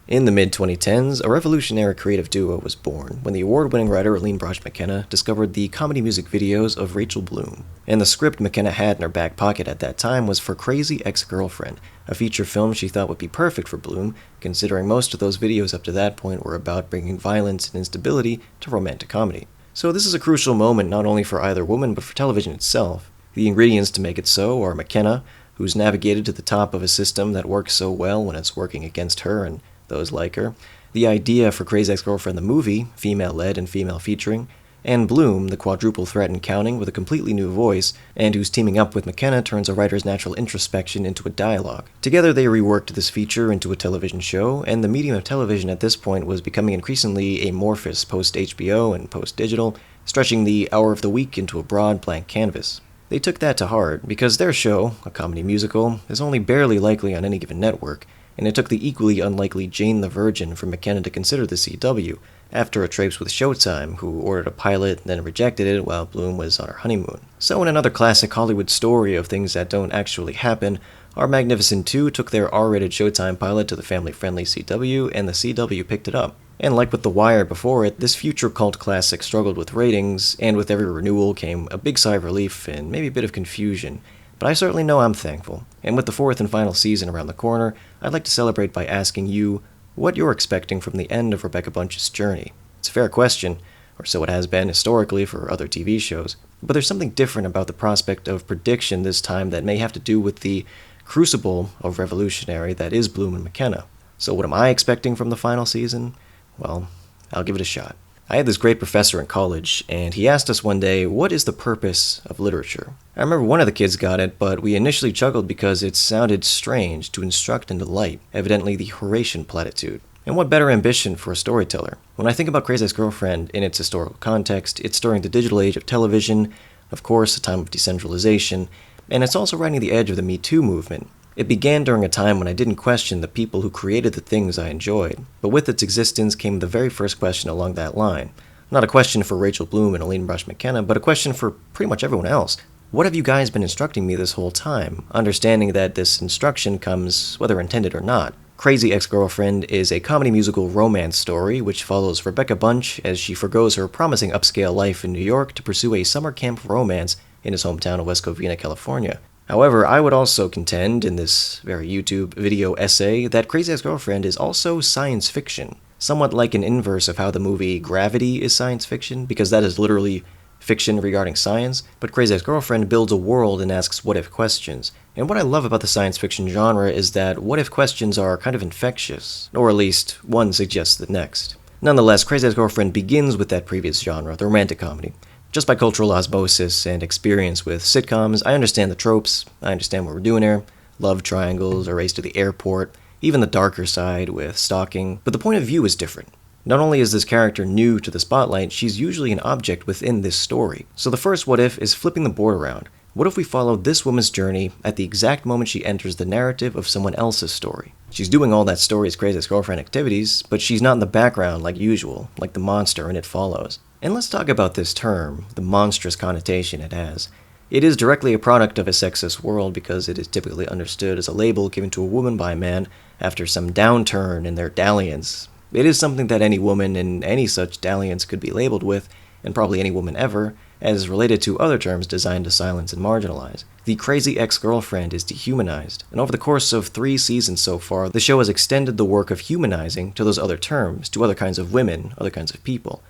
In the mid-2010s, a revolutionary creative duo was born when the award-winning writer Aline Brosh McKenna discovered the comedy music videos of Rachel Bloom. And the script McKenna had in her back pocket at that time was for Crazy Ex-Girlfriend, a feature film she thought would be perfect for Bloom, considering most of those videos up to that point were about bringing violence and instability to romantic comedy. So this is a crucial moment not only for either woman but for television itself. The ingredients to make it so are McKenna, who's navigated to the top of a system that works so well when it's working against her and those like her, the idea for Crazy Ex-Girlfriend the movie, female-led and female-featuring, and Bloom, the quadruple threat and counting with a completely new voice, and whose teaming up with McKenna turns a writer's natural introspection into a dialogue. Together they reworked this feature into a television show, and the medium of television at this point was becoming increasingly amorphous post-HBO and post-digital, stretching the hour of the week into a broad blank canvas. They took that to heart, because their show, a comedy musical, is only barely likely on any given network, and it took the equally unlikely Jane the Virgin for McKenna to consider the CW, after a traipse with Showtime, who ordered a pilot and then rejected it while Bloom was on her honeymoon. So in another classic Hollywood story of things that don't actually happen, Our Magnificent 2 took their R-rated Showtime pilot to the family-friendly CW, and the CW picked it up. And like with The Wire before it, this future cult classic struggled with ratings, and with every renewal came a big sigh of relief and maybe a bit of confusion. But I certainly know I'm thankful, and with the fourth and final season around the corner, I'd like to celebrate by asking you what you're expecting from the end of Rebecca Bunch's journey. It's a fair question, or so it has been historically for other TV shows, but there's something different about the prospect of prediction this time that may have to do with the crucible of revolutionary that is Bloom and McKenna. So what am I expecting from the final season? Well, I'll give it a shot. I had this great professor in college, and he asked us one day, what is the purpose of literature? I remember one of the kids got it, but we initially chuckled because it sounded strange to instruct and delight, evidently the Horatian platitude. And what better ambition for a storyteller? When I think about Crazy Ex-Girlfriend in its historical context, it's during the digital age of television, of course, a time of decentralization, and it's also riding the edge of the Me Too movement. It began during a time when I didn't question the people who created the things I enjoyed, but with its existence came the very first question along that line. Not a question for Rachel Bloom and Aline Brosh McKenna, but a question for pretty much everyone else. What have you guys been instructing me this whole time, understanding that this instruction comes whether intended or not? Crazy Ex-Girlfriend is a comedy musical romance story which follows Rebecca Bunch as she forgoes her promising upscale life in New York to pursue a summer camp romance in his hometown of West Covina, California. However, I would also contend in this very YouTube video essay that Crazy Ex-Girlfriend is also science fiction, somewhat like an inverse of how the movie Gravity is science fiction, because that is literally fiction regarding science, but Crazy Ex-Girlfriend builds a world and asks what-if questions. And what I love about the science fiction genre is that what-if questions are kind of infectious, or at least one suggests the next. Nonetheless, Crazy Ex-Girlfriend begins with that previous genre, the romantic comedy. Just by cultural osmosis and experience with sitcoms, I understand the tropes, I understand what we're doing here, love triangles, a race to the airport, even the darker side with stalking, but the point of view is different. Not only is this character new to the spotlight, she's usually an object within this story. So the first what if is flipping the board around. What if we follow this woman's journey at the exact moment she enters the narrative of someone else's story? She's doing all that story's Crazy Ex-Girlfriend activities, but she's not in the background like usual, like the monster in It Follows. And let's talk about this term, the monstrous connotation it has. It is directly a product of a sexist world because it is typically understood as a label given to a woman by a man after some downturn in their dalliance. It is something that any woman in any such dalliance could be labeled with, and probably any woman ever, as related to other terms designed to silence and marginalize. The Crazy Ex-Girlfriend is dehumanized, and over the course of 3 seasons so far, the show has extended the work of humanizing to those other terms, to other kinds of women, other kinds of people.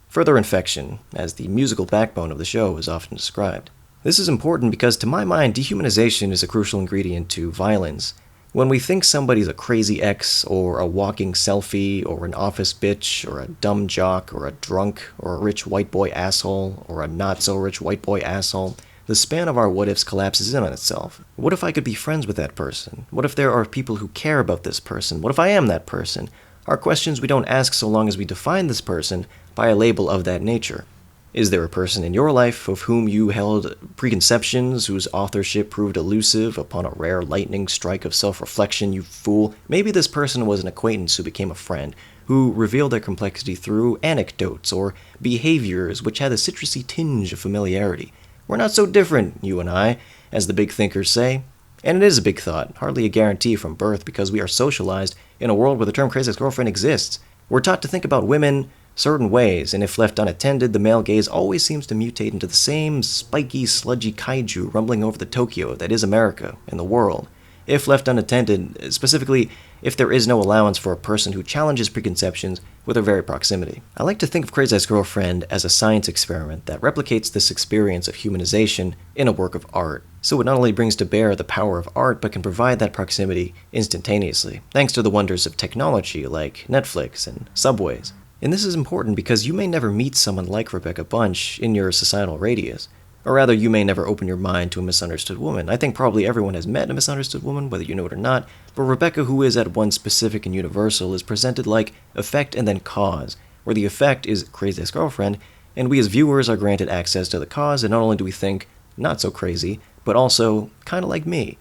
Further infection, as the musical backbone of the show is often described. This is important because, to my mind, dehumanization is a crucial ingredient to violence. When we think somebody's a crazy ex, or a walking selfie, or an office bitch, or a dumb jock, or a drunk, or a rich white boy asshole, or a not-so-rich white boy asshole, the span of our what-ifs collapses in on itself. What if I could be friends with that person? What if there are people who care about this person? What if I am that person? Are questions we don't ask so long as we define this person by a label of that nature. Is there a person in your life of whom you held preconceptions, whose authorship proved elusive upon a rare lightning strike of self-reflection, you fool? Maybe this person was an acquaintance who became a friend, who revealed their complexity through anecdotes or behaviors which had a citrusy tinge of familiarity. We're not so different, you and I, as the big thinkers say. And it is a big thought, hardly a guarantee from birth because we are socialized in a world where the term crazy ex-girlfriend exists. We're taught to think about women certain ways, and if left unattended, the male gaze always seems to mutate into the same spiky, sludgy kaiju rumbling over the Tokyo that is America and the world. If left unattended, specifically, if there is no allowance for a person who challenges preconceptions with their very proximity. I like to think of Crazy Ex-Girlfriend as a science experiment that replicates this experience of humanization in a work of art. So it not only brings to bear the power of art, but can provide that proximity instantaneously, thanks to the wonders of technology like Netflix and subways. And this is important because you may never meet someone like Rebecca Bunch in your societal radius. Or rather, you may never open your mind to a misunderstood woman. I think probably everyone has met a misunderstood woman, whether you know it or not, but Rebecca, who is at once specific and universal, is presented like effect and then cause, where the effect is Crazy Ex-Girlfriend, and we as viewers are granted access to the cause, and not only do we think, not so crazy, but also kind of like me.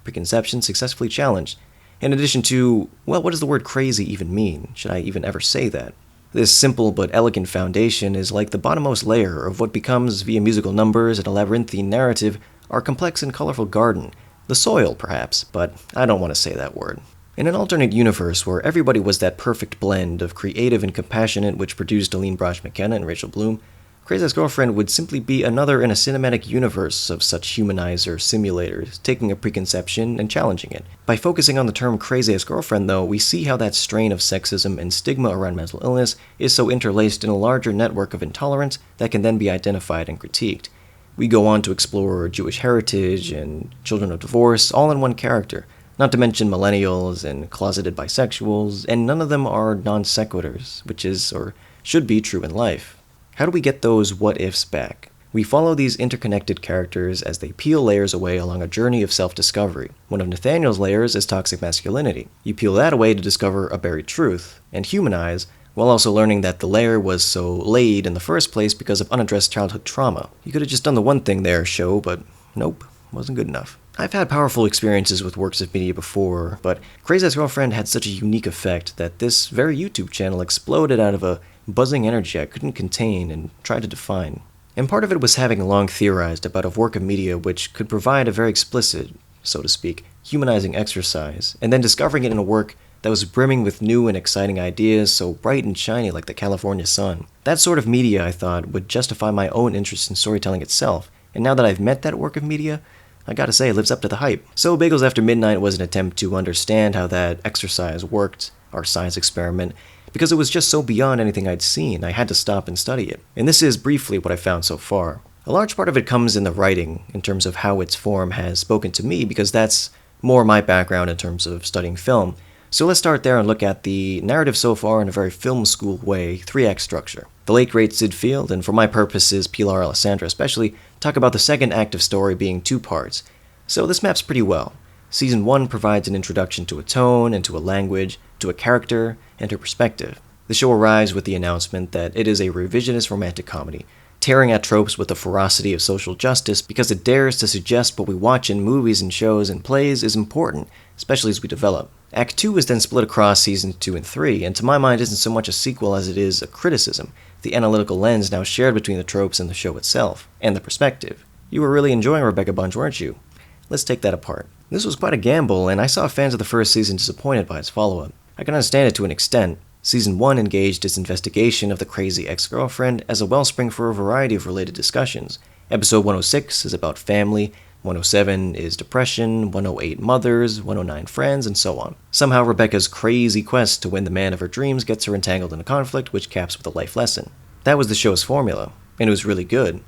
Preconception successfully challenged. In addition to, well, what does the word crazy even mean? Should I even ever say that? This simple but elegant foundation is like the bottommost layer of what becomes, via musical numbers and a labyrinthine narrative, our complex and colorful garden. The soil, perhaps, but I don't want to say that word. In an alternate universe where everybody was that perfect blend of creative and compassionate which produced Aline Brosh McKenna and Rachel Bloom, Crazy Ex-Girlfriend would simply be another in a cinematic universe of such humanizer simulators, taking a preconception and challenging it. By focusing on the term Crazy Ex-Girlfriend, though, we see how that strain of sexism and stigma around mental illness is so interlaced in a larger network of intolerance that can then be identified and critiqued. We go on to explore Jewish heritage and children of divorce, all in one character, not to mention millennials and closeted bisexuals, and none of them are non sequiturs, which is, or should be, true in life. How do we get those what-ifs back? We follow these interconnected characters as they peel layers away along a journey of self-discovery. One of Nathaniel's layers is toxic masculinity. You peel that away to discover a buried truth, and humanize, while also learning that the layer was so laid in the first place because of unaddressed childhood trauma. You could have just done the one thing there, show, but nope, wasn't good enough. I've had powerful experiences with works of media before, but Crazy Ex-Girlfriend had such a unique effect that this very YouTube channel exploded out of a buzzing energy I couldn't contain and try to define. And part of it was having long theorized about a work of media which could provide a very explicit, so to speak, humanizing exercise, and then discovering it in a work that was brimming with new and exciting ideas so bright and shiny like the California sun. That sort of media, I thought, would justify my own interest in storytelling itself, and now that I've met that work of media, I gotta say, it lives up to the hype. So Bagels After Midnight was an attempt to understand how that exercise worked, our science experiment, because it was just so beyond anything I'd seen, I had to stop and study it. And this is briefly what I found so far. A large part of it comes in the writing, in terms of how its form has spoken to me, because that's more my background in terms of studying film. So let's start there and look at the narrative so far in a very film school way, 3-act structure. The late great Sid Field, and for my purposes Pilar Alessandra especially, talk about the second act of story being 2 parts. So this maps pretty well. Season 1 provides an introduction to a tone and to a language, to a character, and to perspective. The show arrives with the announcement that it is a revisionist romantic comedy, tearing at tropes with the ferocity of social justice because it dares to suggest what we watch in movies and shows and plays is important, especially as we develop. Act 2 is then split across seasons 2 and 3, and to my mind isn't so much a sequel as it is a criticism, the analytical lens now shared between the tropes and the show itself, and the perspective. You were really enjoying Rebecca Bunch, weren't you? Let's take that apart. This was quite a gamble, and I saw fans of the first season disappointed by its follow-up. I can understand it to an extent. Season 1 engaged its investigation of the crazy ex-girlfriend as a wellspring for a variety of related discussions. Episode 106 is about family, 107 is depression, 108 mothers, 109 friends, and so on. Somehow Rebecca's crazy quest to win the man of her dreams gets her entangled in a conflict which caps with a life lesson. That was the show's formula, and it was really good.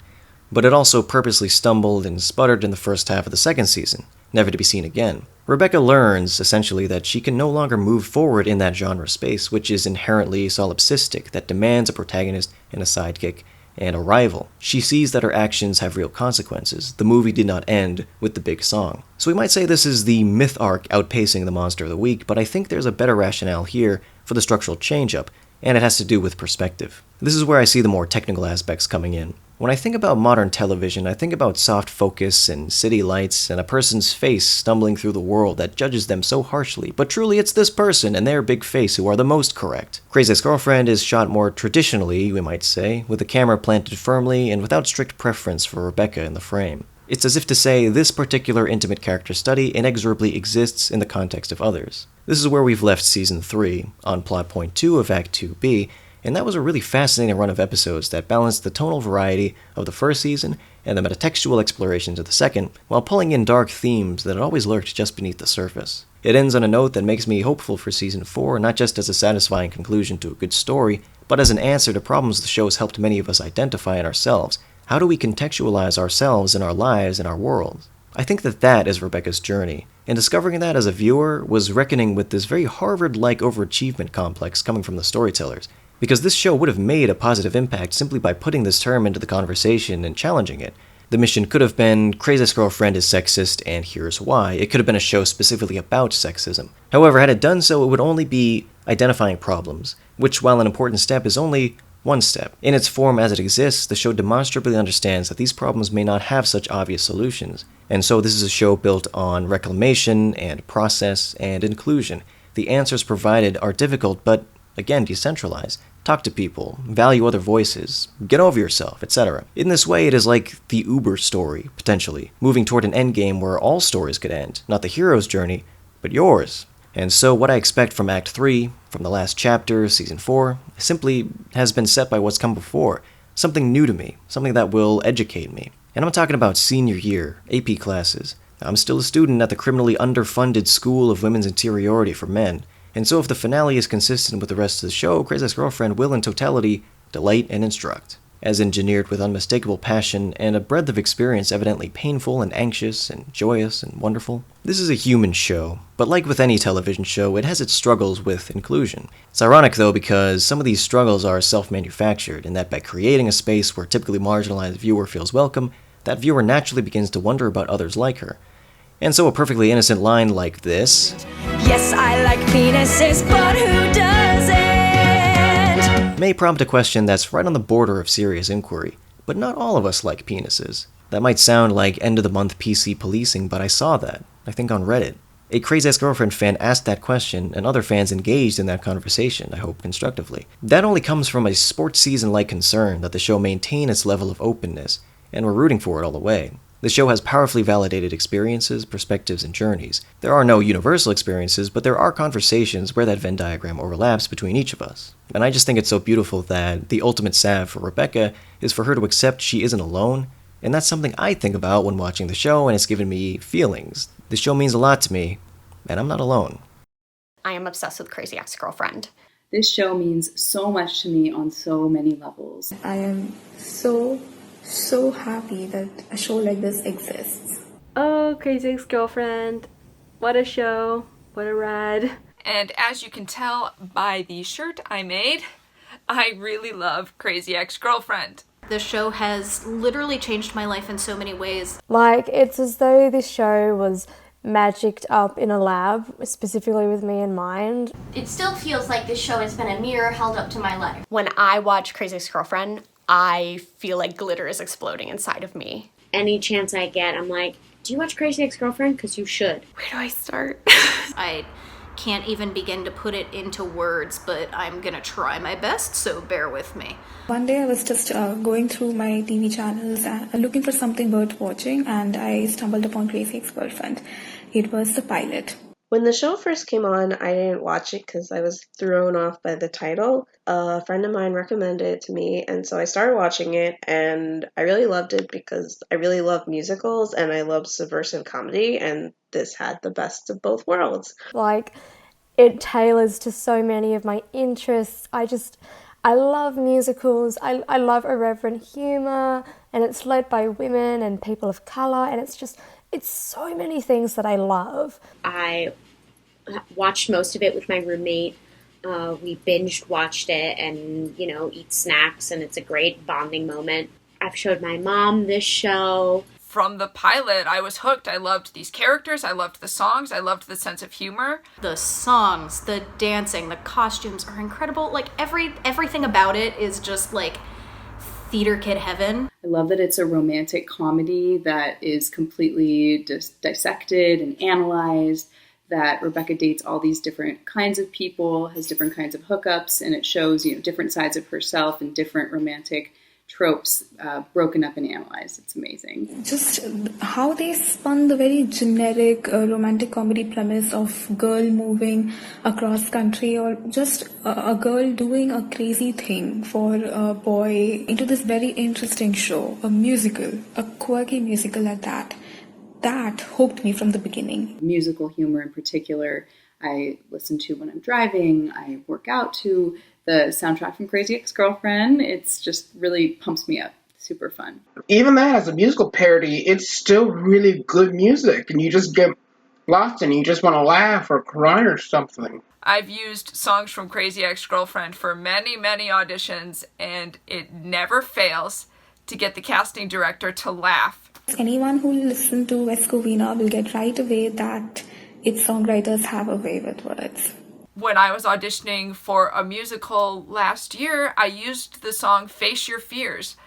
But it also purposely stumbled and sputtered in the first half of the second season, never to be seen again. Rebecca learns, essentially, that she can no longer move forward in that genre space, which is inherently solipsistic, that demands a protagonist and a sidekick, and a rival. She sees that her actions have real consequences. The movie did not end with the big song. So we might say this is the myth arc outpacing the monster of the week, but I think there's a better rationale here for the structural change-up, and it has to do with perspective. This is where I see the more technical aspects coming in. When I think about modern television, I think about soft focus and city lights and a person's face stumbling through the world that judges them so harshly, but truly it's this person and their big face who are the most correct. Crazy Ex-Girlfriend is shot more traditionally, we might say, with the camera planted firmly and without strict preference for Rebecca in the frame. It's as if to say this particular intimate character study inexorably exists in the context of others. This is where we've left Season 3, on plot point 2 of Act 2B, and that was a really fascinating run of episodes that balanced the tonal variety of the first season and the metatextual explorations of the second, while pulling in dark themes that had always lurked just beneath the surface. It ends on a note that makes me hopeful for Season 4, not just as a satisfying conclusion to a good story, but as an answer to problems the show has helped many of us identify in ourselves. How do we contextualize ourselves in our lives and our world? I think that is Rebecca's journey, and discovering that as a viewer was reckoning with this very Harvard-like overachievement complex coming from the storytellers, because this show would have made a positive impact simply by putting this term into the conversation and challenging it. The mission could have been, Crazy Ex-Girlfriend is sexist and here's why. It could have been a show specifically about sexism. However, had it done so, it would only be identifying problems, which, while an important step, is only one step. In its form as it exists, the show demonstrably understands that these problems may not have such obvious solutions, and so this is a show built on reclamation and process and inclusion. The answers provided are difficult, but, again, decentralized. Talk to people, value other voices, get over yourself, etc. In this way, it is like the Uber story, potentially, moving toward an endgame where all stories could end, not the hero's journey, but yours. And so what I expect from Act 3, from the last chapter, Season 4, simply has been set by what's come before. Something new to me, something that will educate me. And I'm talking about senior year, AP classes. I'm still a student at the criminally underfunded School of Women's Interiority for Men. And so if the finale is consistent with the rest of the show, Crazy Ex-Girlfriend will in totality delight and instruct. As engineered with unmistakable passion and a breadth of experience evidently painful and anxious and joyous and wonderful. This is a human show, but like with any television show, it has its struggles with inclusion. It's ironic though because some of these struggles are self-manufactured, in that by creating a space where a typically marginalized viewer feels welcome, that viewer naturally begins to wonder about others like her. And so a perfectly innocent line like this, "Yes, I like penises, but who doesn't?" may prompt a question that's right on the border of serious inquiry. But not all of us like penises. That might sound like end-of-the-month PC policing, but I saw that, I think on Reddit. A Crazy Ex-Girlfriend fan asked that question, and other fans engaged in that conversation, I hope constructively. That only comes from a sports season-like concern that the show maintain its level of openness, and we're rooting for it all the way. The show has powerfully validated experiences, perspectives, and journeys. There are no universal experiences, but there are conversations where that Venn diagram overlaps between each of us. And I just think it's so beautiful that the ultimate salve for Rebecca is for her to accept she isn't alone, and that's something I think about when watching the show, and it's given me feelings. The show means a lot to me, and I'm not alone. I am obsessed with Crazy Ex-Girlfriend. This show means so much to me on so many levels. I am so happy that a show like this exists. Oh, Crazy Ex-Girlfriend. What a show. What a ride. And as you can tell by the shirt I made, I really love Crazy Ex-Girlfriend. The show has literally changed my life in so many ways. Like, it's as though this show was magicked up in a lab, specifically with me in mind. It still feels like this show has been a mirror held up to my life. When I watch Crazy Ex-Girlfriend, I feel like glitter is exploding inside of me. Any chance I get, I'm like, do you watch Crazy Ex-Girlfriend? Because you should. Where do I start? I can't even begin to put it into words, but I'm gonna try my best, so bear with me. One day I was just going through my TV channels and looking for something worth watching, and I stumbled upon Crazy Ex-Girlfriend. It was the pilot. When the show first came on, I didn't watch it because I was thrown off by the title. A friend of mine recommended it to me, and so I started watching it, and I really loved it because I really love musicals and I love subversive comedy, and this had the best of both worlds. Like, it tailors to so many of my interests. I love musicals, I love irreverent humour, and it's led by women and people of colour, and it's so many things that I love. I watched most of it with my roommate. We watched it and, eat snacks, and it's a great bonding moment. I've showed my mom this show. From the pilot, I was hooked. I loved these characters. I loved the songs. I loved the sense of humor. The songs, the dancing, the costumes are incredible. Like, everything about it is just, like, theater kid heaven. I love that it's a romantic comedy that is completely dissected and analyzed, that Rebecca dates all these different kinds of people, has different kinds of hookups, and it shows, different sides of herself and different romantic tropes broken up and analyzed. It's amazing. Just how they spun the very generic romantic comedy premise of girl moving across country, or just a girl doing a crazy thing for a boy, into this very interesting show, a musical, a quirky musical at that. That hooked me from the beginning. Musical humor in particular, I listen to when I'm driving, I work out to. The soundtrack from Crazy Ex-Girlfriend, it's just really pumps me up. Super fun. Even that, as a musical parody, it's still really good music, and you just get lost in it. You just want to laugh or cry or something. I've used songs from Crazy Ex-Girlfriend for many, many auditions, and it never fails to get the casting director to laugh. Anyone who listened to West Covina will get right away that its songwriters have a way with words. When I was auditioning for a musical last year, I used the song Face Your Fears.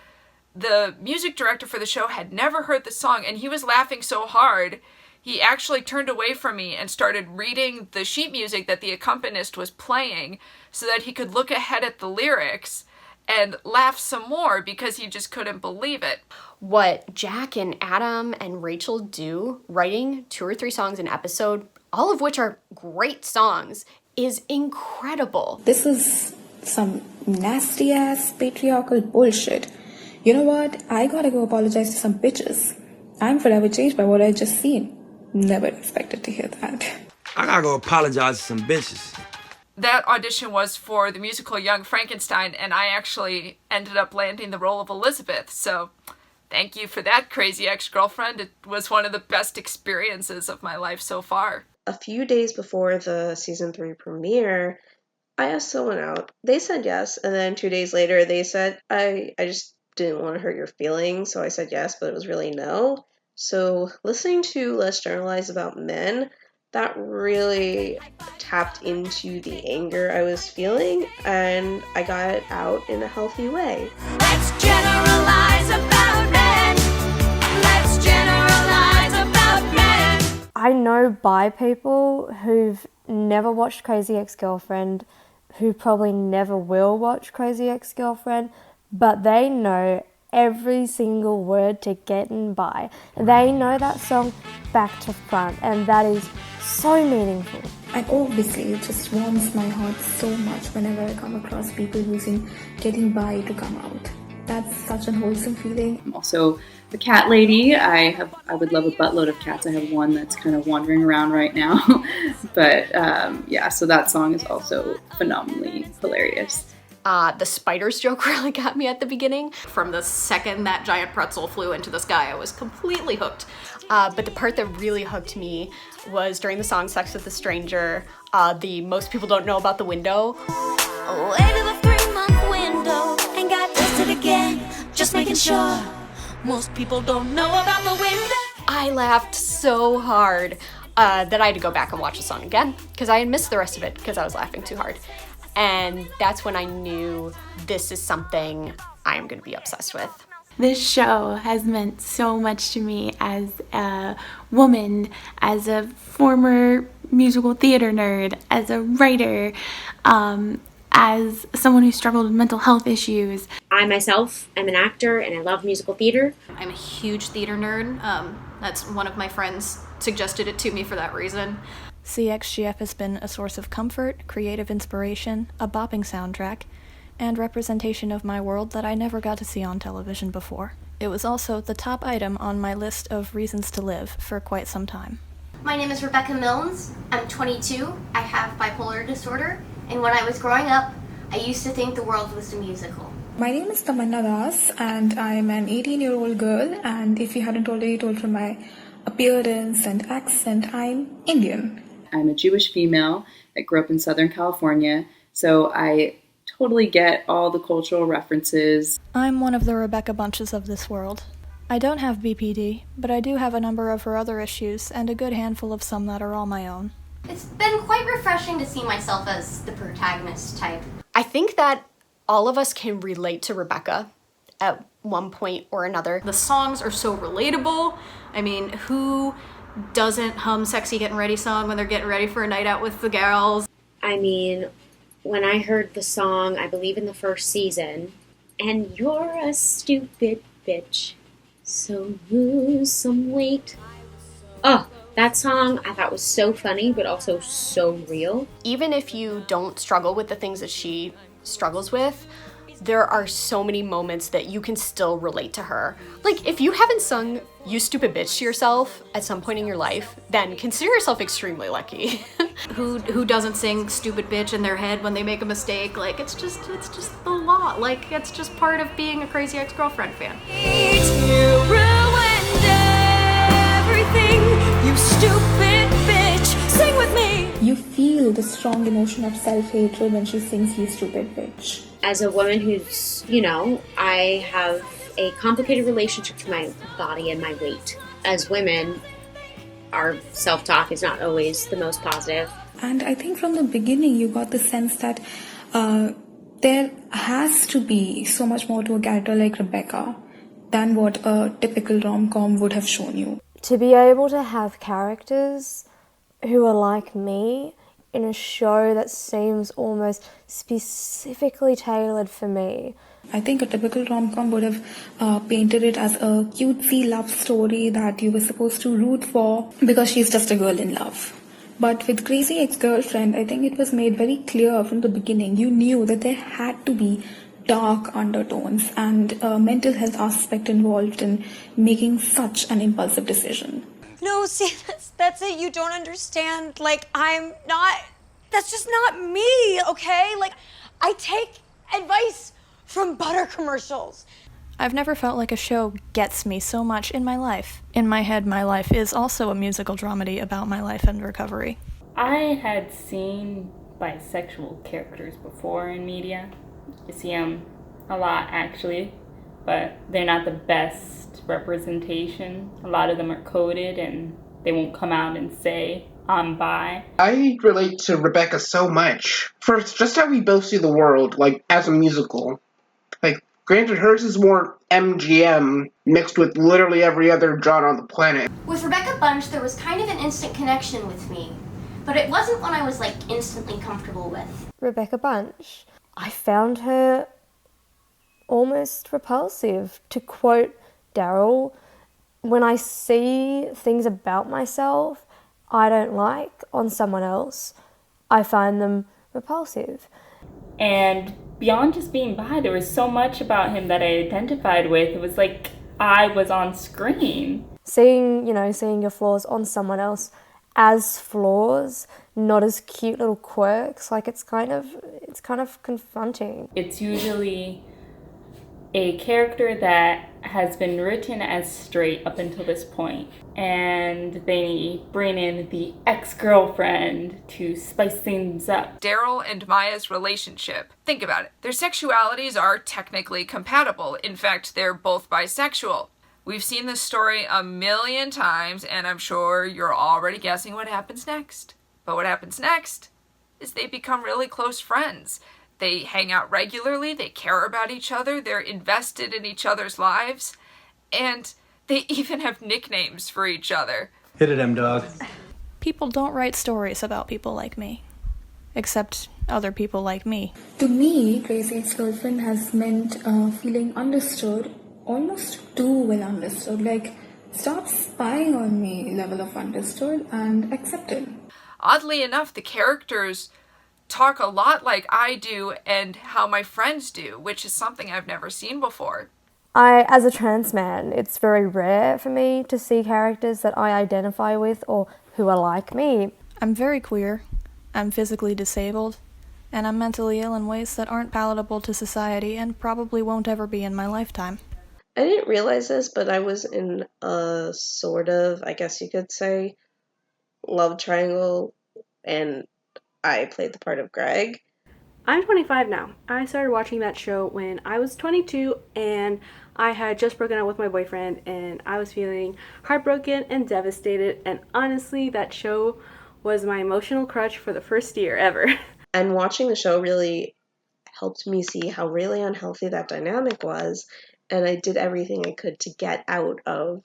The music director for the show had never heard the song, and he was laughing so hard, he actually turned away from me and started reading the sheet music that the accompanist was playing so that he could look ahead at the lyrics and laugh some more because he just couldn't believe it. What Jack and Adam and Rachel do, writing 2 or 3 songs an episode, all of which are great songs, is incredible. This is some nasty ass patriarchal bullshit. You know what? I gotta go apologize to some bitches. I'm forever changed by what I just seen. Never expected to hear that. I gotta go apologize to some bitches. That audition was for the musical Young Frankenstein, and I actually ended up landing the role of Elizabeth, so thank you for that, Crazy Ex-Girlfriend. It was one of the best experiences of my life so far. A few days before the season 3 premiere, I asked someone out. They said yes, and then 2 days later they said, I just didn't want to hurt your feelings, so I said yes, but it was really no. So listening to Let's Generalize About Men, that really tapped into the anger I was feeling, and I got it out in a healthy way. Let's generalize about men. Let's generalize about men. I know bi people who've never watched Crazy Ex-Girlfriend, who probably never will watch Crazy Ex-Girlfriend, but they know every single word to Getting By. They know that song back to front, and that is so meaningful. And obviously it just warms my heart so much whenever I come across people using Getting By to come out. That's such a wholesome feeling. I'm also a cat lady. I would love a buttload of cats. I have one that's kind of wandering around right now. But yeah, so that song is also phenomenally hilarious. The spiders joke really got me at the beginning. From the second that giant pretzel flew into the sky, I was completely hooked. But the part that really hooked me was during the song Sex with a Stranger, the Most People Don't Know About the Window. Away to the 3-month window and got tested again. Just making sure most people don't know about the window. I laughed so hard that I had to go back and watch the song again because I had missed the rest of it because I was laughing too hard. And that's when I knew this is something I am going to be obsessed with. This show has meant so much to me as a woman, as a former musical theater nerd, as a writer, as someone who struggled with mental health issues. I myself am an actor and I love musical theater. I'm a huge theater nerd. That's one of my friends suggested it to me for that reason. CXGF has been a source of comfort, creative inspiration, a bopping soundtrack, and representation of my world that I never got to see on television before. It was also the top item on my list of reasons to live for quite some time. My name is Rebecca Milnes. I'm 22. I have bipolar disorder, and when I was growing up, I used to think the world was a musical. My name is Tamanna Das, and I'm an 18-year-old girl, and if you hadn't already told from my appearance and accent, I'm Indian. I'm a Jewish female that grew up in Southern California, so I totally get all the cultural references. I'm one of the Rebecca Bunches of this world. I don't have BPD, but I do have a number of her other issues, and a good handful of some that are all my own. It's been quite refreshing to see myself as the protagonist type. I think that all of us can relate to Rebecca at one point or another. The songs are so relatable. I mean, who doesn't hum Sexy Getting Ready song when they're getting ready for a night out with the gals? I mean, when I heard the song, I believe in the first season, And you're a stupid bitch, so lose some weight. Oh, that song I thought was so funny, but also so real. Even if you don't struggle with the things that she struggles with, there are so many moments that you can still relate to her. Like, if you haven't sung "You Stupid Bitch" to yourself at some point in your life, then consider yourself extremely lucky. Who doesn't sing "stupid bitch" in their head when they make a mistake? Like, it's just the law. Like, it's just part of being a Crazy Ex-Girlfriend fan. You ruined everything, you stupid bitch. Sing with me. You feel the strong emotion of self-hatred when she sings "You Stupid Bitch." As a woman who's, I have a complicated relationship to my body and my weight. As women, our self-talk is not always the most positive. And I think from the beginning you got the sense that there has to be so much more to a character like Rebecca than what a typical rom-com would have shown you. To be able to have characters who are like me in a show that seems almost specifically tailored for me. I think a typical rom-com would have painted it as a cutesy love story that you were supposed to root for because she's just a girl in love. But with Crazy Ex-Girlfriend, I think it was made very clear from the beginning. You knew that there had to be dark undertones and a mental health aspect involved in making such an impulsive decision. No, see, that's it. You don't understand. Like, that's just not me, okay? Like, I take advice from butter commercials. I've never felt like a show gets me so much in my life. In my head, my life is also a musical dramedy about my life and recovery. I had seen bisexual characters before in media. You see them a lot, actually, but they're not the best representation. A lot of them are coded and they won't come out and say, I'm bi. I relate to Rebecca so much. First, just how we both see the world, like, as a musical. Like, granted, hers is more MGM mixed with literally every other genre on the planet. With Rebecca Bunch, there was kind of an instant connection with me, but it wasn't one I was like instantly comfortable with. Rebecca Bunch, I found her almost repulsive. To quote Daryl, when I see things about myself I don't like on someone else, I find them repulsive. And beyond just being bi, there was so much about him that I identified with. It was like I was on screen. Seeing your flaws on someone else as flaws, not as cute little quirks, like it's kind of confronting. It's usually a character that has been written as straight up until this point, and they bring in the ex-girlfriend to spice things up. Daryl and Maya's relationship. Think about it. Their sexualities are technically compatible. In fact, they're both bisexual. We've seen this story a million times, and I'm sure you're already guessing what happens next. But what happens next is they become really close friends. They hang out regularly, they care about each other, they're invested in each other's lives, and they even have nicknames for each other. Hit it, M-Dog. People don't write stories about people like me. Except other people like me. To me, Crazy Ex-Girlfriend has meant feeling understood, almost too well understood. Like, stop spying on me level of understood and accepted. Oddly enough, the characters talk a lot like I do and how my friends do, which is something I've never seen before. As a trans man, it's very rare for me to see characters that I identify with or who are like me. I'm very queer, I'm physically disabled, and I'm mentally ill in ways that aren't palatable to society and probably won't ever be in my lifetime. I didn't realize this, but I was in a sort of, I guess you could say, love triangle, and I played the part of Greg. I'm 25 now. I started watching that show when I was 22 and I had just broken up with my boyfriend and I was feeling heartbroken and devastated, and honestly that show was my emotional crutch for the first year ever. And watching the show really helped me see how really unhealthy that dynamic was, and I did everything I could to get out of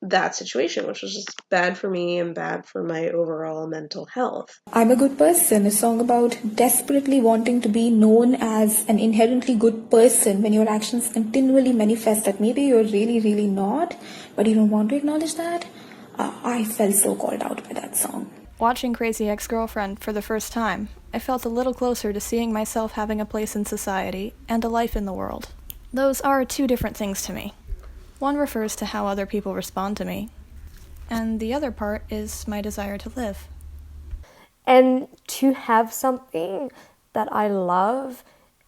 that situation, which was just bad for me and bad for my overall mental health. I'm a Good Person, a song about desperately wanting to be known as an inherently good person when your actions continually manifest that maybe you're really, really not, but you don't want to acknowledge that. I felt so called out by that song. Watching Crazy Ex-Girlfriend for the first time, I felt a little closer to seeing myself having a place in society and a life in the world. Those are two different things to me. One refers to how other people respond to me, and the other part is my desire to live. And to have something that I love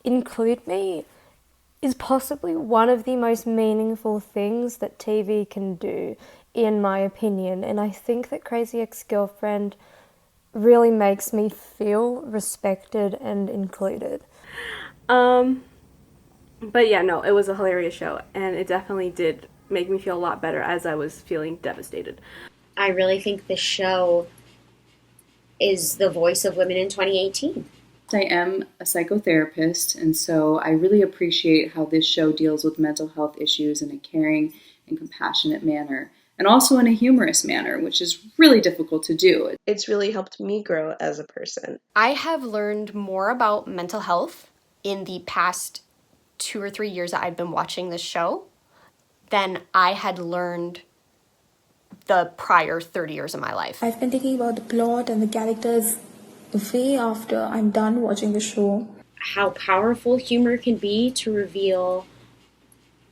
include me is possibly one of the most meaningful things that TV can do, in my opinion. And I think that Crazy Ex-Girlfriend really makes me feel respected and included. But yeah, no, it was a hilarious show, and it definitely did make me feel a lot better as I was feeling devastated. I really think the show is the voice of women in 2018. I am a psychotherapist, and so I really appreciate how this show deals with mental health issues in a caring and compassionate manner, and also in a humorous manner, which is really difficult to do. It's really helped me grow as a person. I have learned more about mental health in the past 2 or 3 years that I've been watching this show than I had learned the prior 30 years of my life. I've been thinking about the plot and the characters way after I'm done watching the show. How powerful humor can be to reveal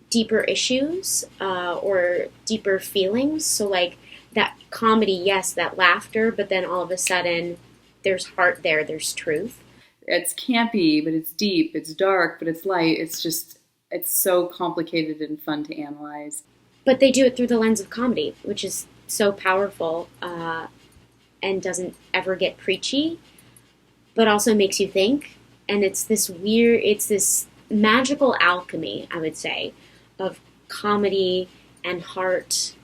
deeper issues or deeper feelings. So like that comedy, yes, that laughter, but then all of a sudden there's heart there, there's truth. It's campy, but it's deep, it's dark, but it's light. It's so complicated and fun to analyze. But they do it through the lens of comedy, which is so powerful and doesn't ever get preachy, but also makes you think. And it's this magical alchemy, I would say, of comedy and heart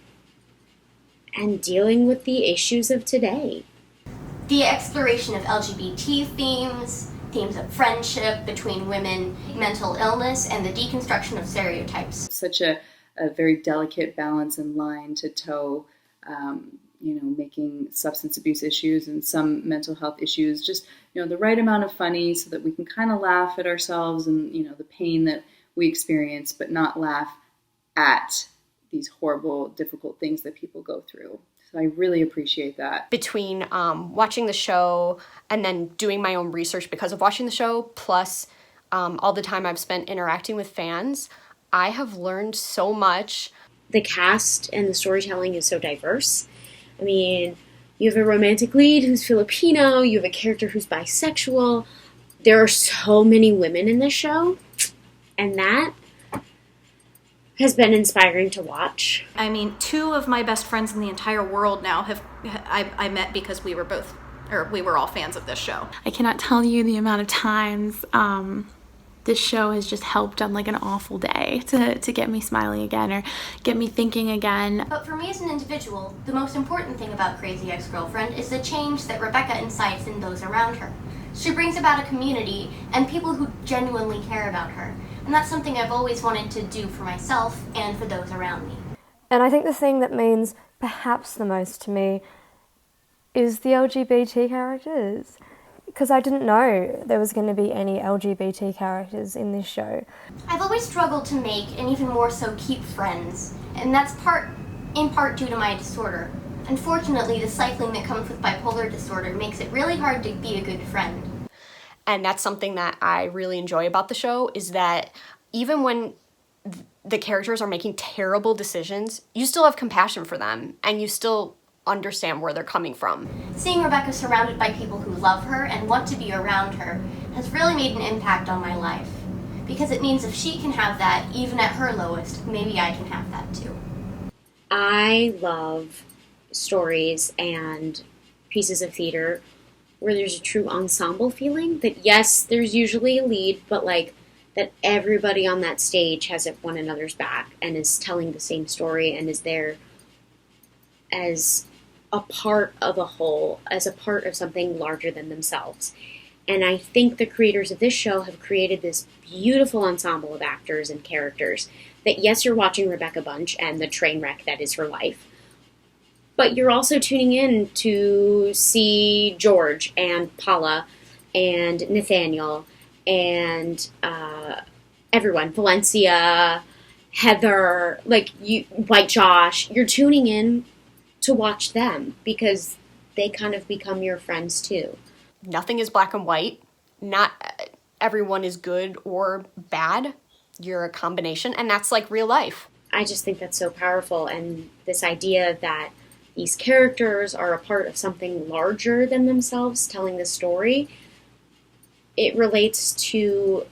and dealing with the issues of today. The exploration of LGBT themes of friendship between women, mental illness, and the deconstruction of stereotypes. Such a very delicate balance and line to toe, making substance abuse issues and some mental health issues just, the right amount of funny so that we can kind of laugh at ourselves and, the pain that we experience, but not laugh at these horrible, difficult things that people go through. So I really appreciate that. Between watching the show and then doing my own research because of watching the show, plus all the time I've spent interacting with fans, I have learned so much. The cast and the storytelling is so diverse. I mean, you have a romantic lead who's Filipino, you have a character who's bisexual. There are so many women in this show, and that has been inspiring to watch. I mean, 2 of my best friends in the entire world now I met because we were all fans of this show. I cannot tell you the amount of times this show has just helped on like an awful day to get me smiling again or get me thinking again. But for me as an individual, the most important thing about Crazy Ex-Girlfriend is the change that Rebecca incites in those around her. She brings about a community and people who genuinely care about her. And that's something I've always wanted to do for myself and for those around me. And I think the thing that means perhaps the most to me is the LGBT characters. Because I didn't know there was going to be any LGBT characters in this show. I've always struggled to make, and even more so keep friends. And that's in part due to my disorder. Unfortunately, the cycling that comes with bipolar disorder makes it really hard to be a good friend. And that's something that I really enjoy about the show, is that even when the characters are making terrible decisions, you still have compassion for them, and you still understand where they're coming from. Seeing Rebecca surrounded by people who love her and want to be around her has really made an impact on my life. Because it means if she can have that, even at her lowest, maybe I can have that too. I love stories and pieces of theater where there's a true ensemble feeling that, yes, there's usually a lead, but like that everybody on that stage has one another's back and is telling the same story and is there as a part of a whole, as a part of something larger than themselves. And I think the creators of this show have created this beautiful ensemble of actors and characters that yes, you're watching Rebecca Bunch and the train wreck that is her life, but you're also tuning in to see George and Paula and Nathaniel and everyone, Valencia, Heather, White Josh. You're tuning in to watch them because they kind of become your friends too. Nothing is black and white. Not everyone is good or bad. You're a combination, and that's like real life. I just think that's so powerful, and this idea that these characters are a part of something larger than themselves telling the story, it relates to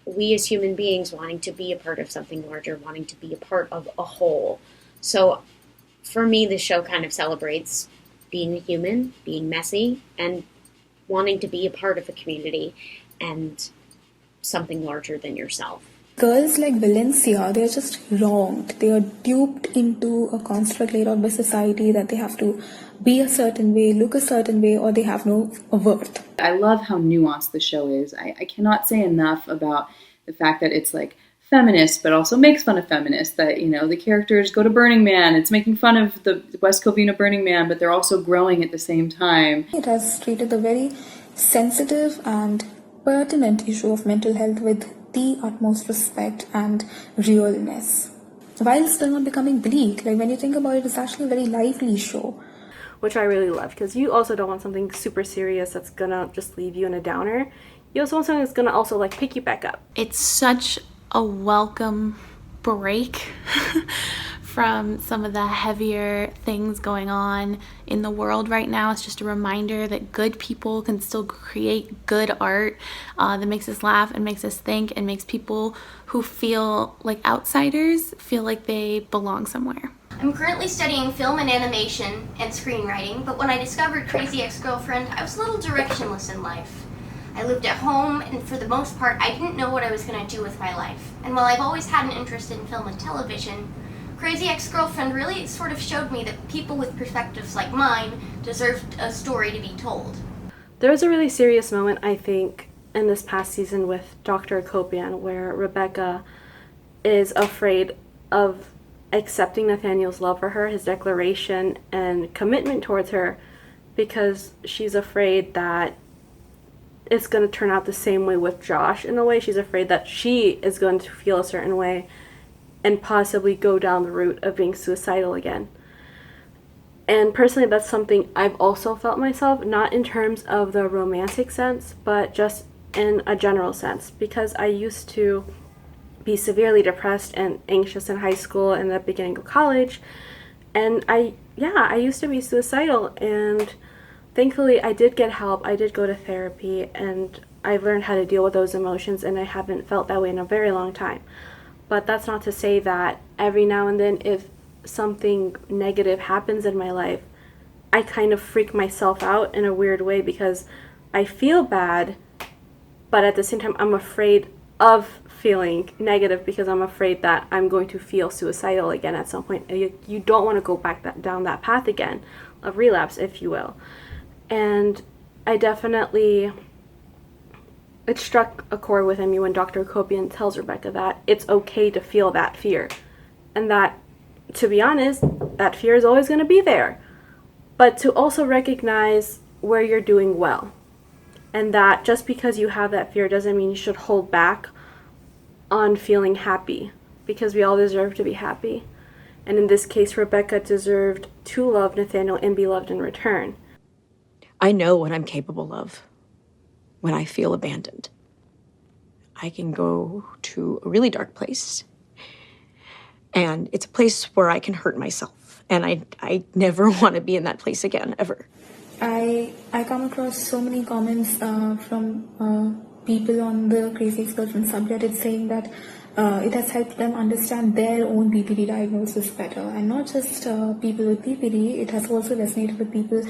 we as human beings wanting to be a part of something larger, wanting to be a part of a whole. So for me, the show kind of celebrates being a human, being messy, and wanting to be a part of a community and something larger than yourself. Girls like Valencia, they're just wronged. They are duped into a construct laid out by society that they have to be a certain way, look a certain way, or they have no worth. I love how nuanced the show is. I cannot say enough about the fact that it's like feminist, but also makes fun of feminists. That, the characters go to Burning Man. It's making fun of the West Covina Burning Man, but they're also growing at the same time. It has treated a very sensitive and pertinent issue of mental health with the utmost respect and realness, while still not becoming bleak. Like, when you think about it, it's actually a very lively show, which I really love, because you also don't want something super serious that's gonna just leave you in a downer. You also want something that's gonna also pick you back up. It's such a welcome break from some of the heavier things going on in the world right now. It's just a reminder that good people can still create good art that makes us laugh and makes us think and makes people who feel like outsiders feel like they belong somewhere. I'm currently studying film and animation and screenwriting, but when I discovered Crazy Ex-Girlfriend, I was a little directionless in life. I lived at home, and for the most part, I didn't know what I was going to do with my life. And while I've always had an interest in film and television, Crazy Ex-Girlfriend really sort of showed me that people with perspectives like mine deserved a story to be told. There was a really serious moment, I think, in this past season with Dr. Akopian, where Rebecca is afraid of accepting Nathaniel's love for her, his declaration and commitment towards her, because she's afraid that it's going to turn out the same way with Josh. In a way, she's afraid that she is going to feel a certain way and possibly go down the route of being suicidal again. And personally, that's something I've also felt myself, not in terms of the romantic sense, but just in a general sense, because I used to be severely depressed and anxious in high school and the beginning of college, and I used to be suicidal, and thankfully I did get help. I did go to therapy, and I've learned how to deal with those emotions, and I haven't felt that way in a very long time. But that's not to say that every now and then, if something negative happens in my life, I kind of freak myself out in a weird way because I feel bad, but at the same time I'm afraid of feeling negative because I'm afraid that I'm going to feel suicidal again at some point. You don't want to go back down that path again of relapse, if you will. And I definitely, it struck a chord within me when Dr. Akopian tells Rebecca that it's okay to feel that fear. And that, to be honest, that fear is always going to be there. But to also recognize where you're doing well. And that just because you have that fear doesn't mean you should hold back on feeling happy. Because we all deserve to be happy. And in this case, Rebecca deserved to love Nathaniel and be loved in return. I know what I'm capable of when I feel abandoned. I can go to a really dark place, and it's a place where I can hurt myself, and I never want to be in that place again, ever. I come across so many comments from people on the Crazy Ex-Girlfriend subreddit saying that it has helped them understand their own PPD diagnosis better, and not just people with PPD. It has also resonated with people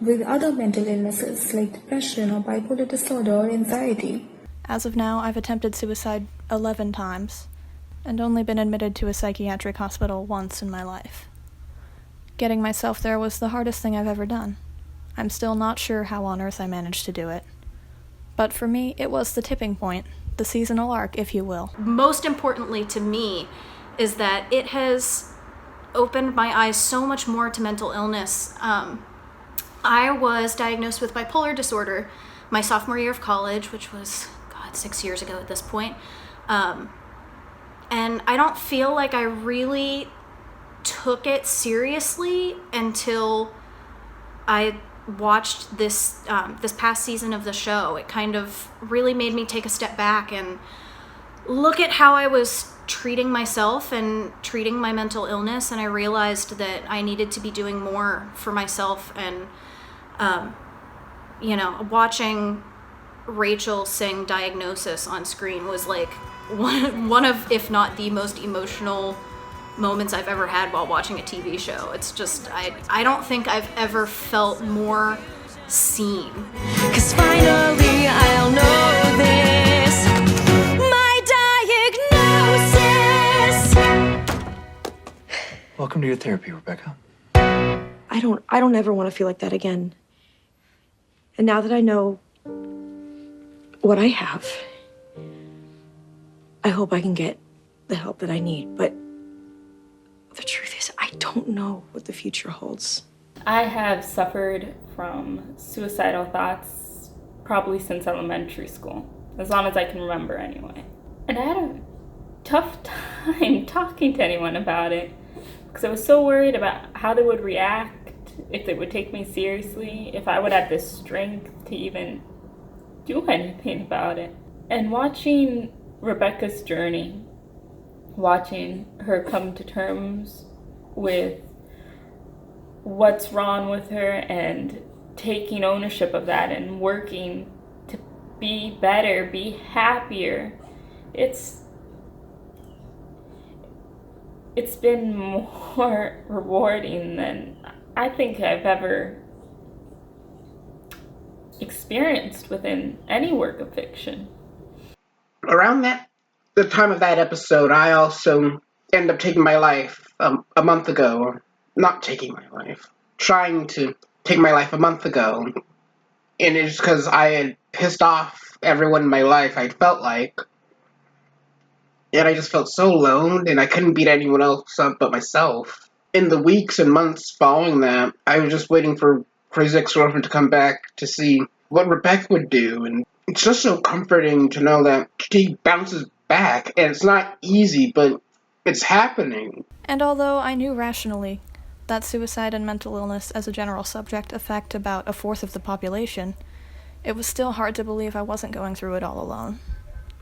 with other mental illnesses like depression or bipolar disorder or anxiety. As of now, I've attempted suicide 11 times and only been admitted to a psychiatric hospital once in my life. Getting myself there was the hardest thing I've ever done. I'm still not sure how on earth I managed to do it. But for me, it was the tipping point, the seasonal arc, if you will. Most importantly to me is that it has opened my eyes so much more to mental illness. I was diagnosed with bipolar disorder my sophomore year of college, which was, 6 years ago at this point. And I don't feel like I really took it seriously until I watched this past season of the show. It kind of really made me take a step back and look at how I was treating myself and treating my mental illness, and I realized that I needed to be doing more for myself. And watching Rachel sing Diagnosis on screen was like one of, if not the most emotional moments I've ever had while watching a TV show. It's just, I don't think I've ever felt more seen. 'Cause finally I'll know this. My diagnosis. Welcome to your therapy, Rebecca. I don't ever want to feel like that again. And now that I know what I have, I hope I can get the help that I need. But the truth is, I don't know what the future holds. I have suffered from suicidal thoughts probably since elementary school, as long as I can remember anyway. And I had a tough time talking to anyone about it because I was so worried about how they would react, if they would take me seriously, if I would have the strength to even do anything about it. And watching Rebecca's journey, watching her come to terms with what's wrong with her and taking ownership of that and working to be better, be happier, it's been more rewarding than I think I've ever experienced within any work of fiction. Around the time of that episode, I also ended up taking my life a month ago. Not taking my life. Trying to take my life a month ago. And it's because I had pissed off everyone in my life, I felt like. And I just felt so alone, and I couldn't beat anyone else up but myself. In the weeks and months following that, I was just waiting for Crazy Ex-Girlfriend to come back to see what Rebecca would do. And it's just so comforting to know that she bounces back. And it's not easy, but it's happening. And although I knew rationally that suicide and mental illness as a general subject affect about a fourth of the population, it was still hard to believe I wasn't going through it all alone.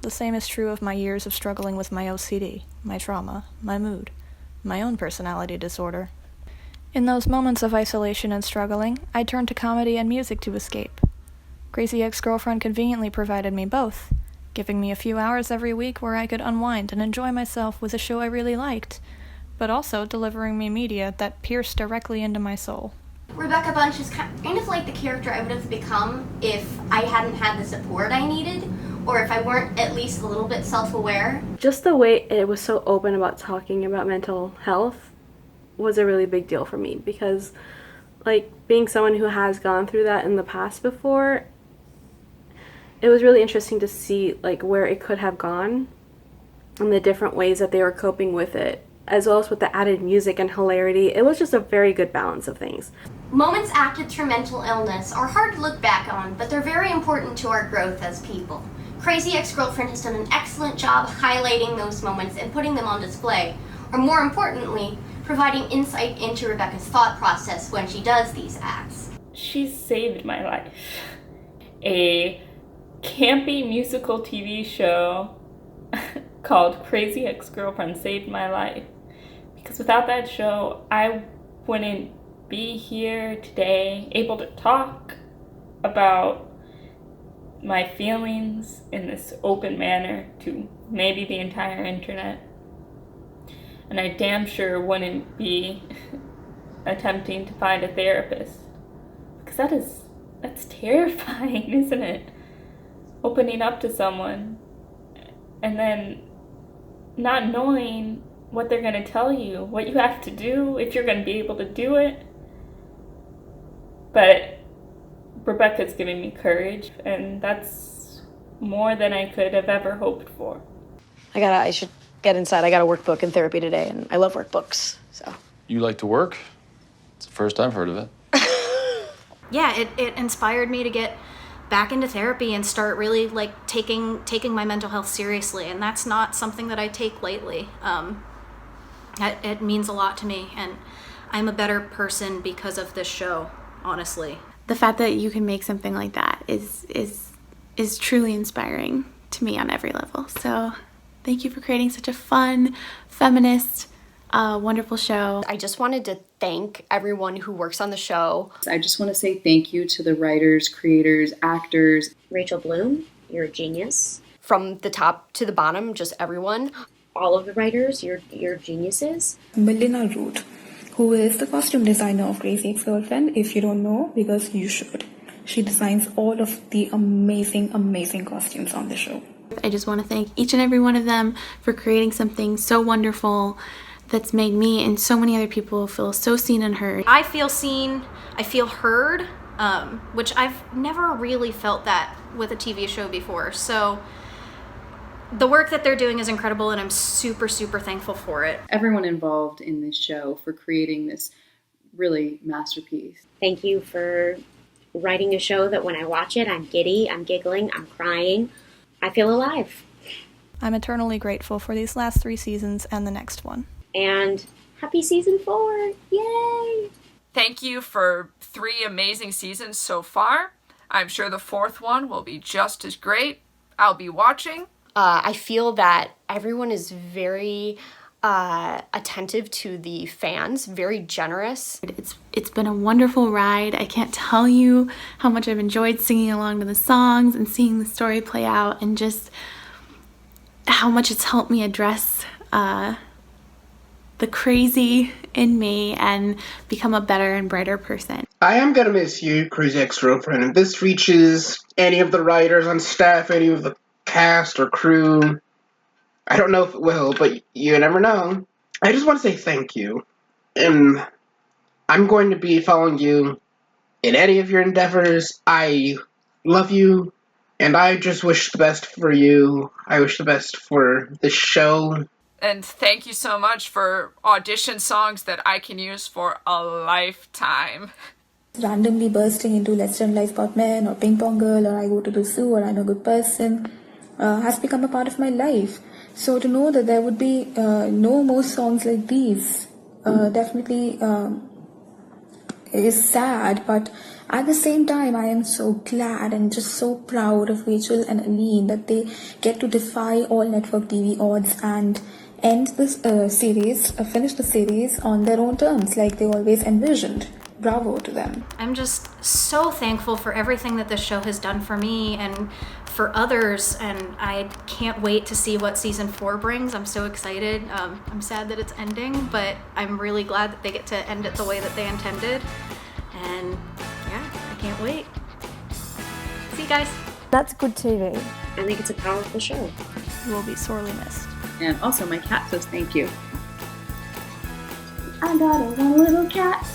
The same is true of my years of struggling with my OCD, my trauma, my mood, my own personality disorder. In those moments of isolation and struggling, I turned to comedy and music to escape. Crazy Ex-Girlfriend conveniently provided me both, giving me a few hours every week where I could unwind and enjoy myself with a show I really liked, but also delivering me media that pierced directly into my soul. Rebecca Bunch is kind of like the character I would have become if I hadn't had the support I needed, or if I weren't at least a little bit self-aware. Just the way it was so open about talking about mental health was a really big deal for me, because like being someone who has gone through that in the past before, it was really interesting to see like where it could have gone and the different ways that they were coping with it, as well as with the added music and hilarity. It was just a very good balance of things. Moments acted through mental illness are hard to look back on, but they're very important to our growth as people. Crazy Ex-Girlfriend has done an excellent job highlighting those moments and putting them on display, or more importantly, providing insight into Rebecca's thought process when she does these acts. She saved my life. A campy musical TV show called Crazy Ex-Girlfriend saved my life. Because without that show, I wouldn't be here today, able to talk about my feelings in this open manner to maybe the entire internet. And I damn sure wouldn't be attempting to find a therapist. Because that's terrifying, isn't it? Opening up to someone and then not knowing what they're going to tell you, what you have to do, if you're going to be able to do it. But Rebecca's giving me courage, and that's more than I could have ever hoped for. I should get inside. I got a workbook in therapy today, and I love workbooks, so. You like to work? It's the first I've heard of it. Yeah, it inspired me to get back into therapy and start really like taking my mental health seriously, and that's not something that I take lightly. It means a lot to me, and I'm a better person because of this show, honestly. The fact that you can make something like that is truly inspiring to me on every level. So thank you for creating such a fun, feminist, wonderful show. I just wanted to thank everyone who works on the show. I just want to say thank you to the writers, creators, actors. Rachel Bloom, you're a genius. From the top to the bottom, just everyone. All of the writers, you're geniuses. Melina Root, who is the costume designer of Crazy Ex-Girlfriend, if you don't know, because you should. She designs all of the amazing, amazing costumes on the show. I just want to thank each and every one of them for creating something so wonderful that's made me and so many other people feel so seen and heard. I feel seen, I feel heard, which I've never really felt that with a TV show before. So the work that they're doing is incredible, and I'm super, super thankful for it. Everyone involved in this show for creating this really masterpiece. Thank you for writing a show that when I watch it, I'm giddy, I'm giggling, I'm crying. I feel alive. I'm eternally grateful for these last 3 seasons and the next one. And happy season 4. Yay! Thank you for 3 amazing seasons so far. I'm sure the 4th one will be just as great. I'll be watching. I feel that everyone is very attentive to the fans, very generous. It's been a wonderful ride. I can't tell you how much I've enjoyed singing along to the songs and seeing the story play out, and just how much it's helped me address the crazy in me and become a better and brighter person. I am gonna miss you, Crazy Ex-Girlfriend. If this reaches any of the writers on staff, any of the cast or crew, I don't know if it will, but you never know. I just want to say thank you. And I'm going to be following you in any of your endeavors. I love you, and I just wish the best for you. I wish the best for the show. And thank you so much for audition songs that I can use for a lifetime. Randomly bursting into Let's Turn Life About Men or Ping Pong Girl or I Go to the Zoo or I'm a Good Person has become a part of my life. So to know that there would be no more songs like these definitely is sad, but at the same time I am so glad and just so proud of Rachel and Aline that they get to defy all network TV odds and end this series, finish the series on their own terms like they always envisioned. Bravo to them. I'm just so thankful for everything that this show has done for me and for others, and I can't wait to see what season 4 brings. I'm so excited. I'm sad that it's ending, but I'm really glad that they get to end it the way that they intended. And yeah, I can't wait. See you guys. That's good TV. I think it's a powerful show. You will be sorely missed. And also my cat says thank you. I got a one little cat.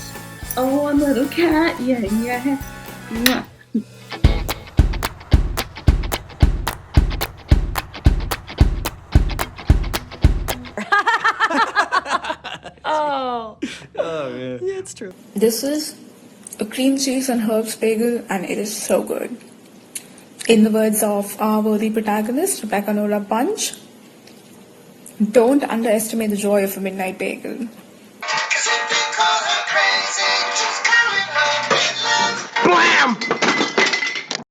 Oh, one little cat. Yeah, yeah. Mwah. Oh. Oh, man. Yeah, it's true. This is a cream cheese and herbs bagel, and it is so good. In the words of our worthy protagonist, Rebecca Nola Punch, don't underestimate the joy of a midnight bagel. Blam!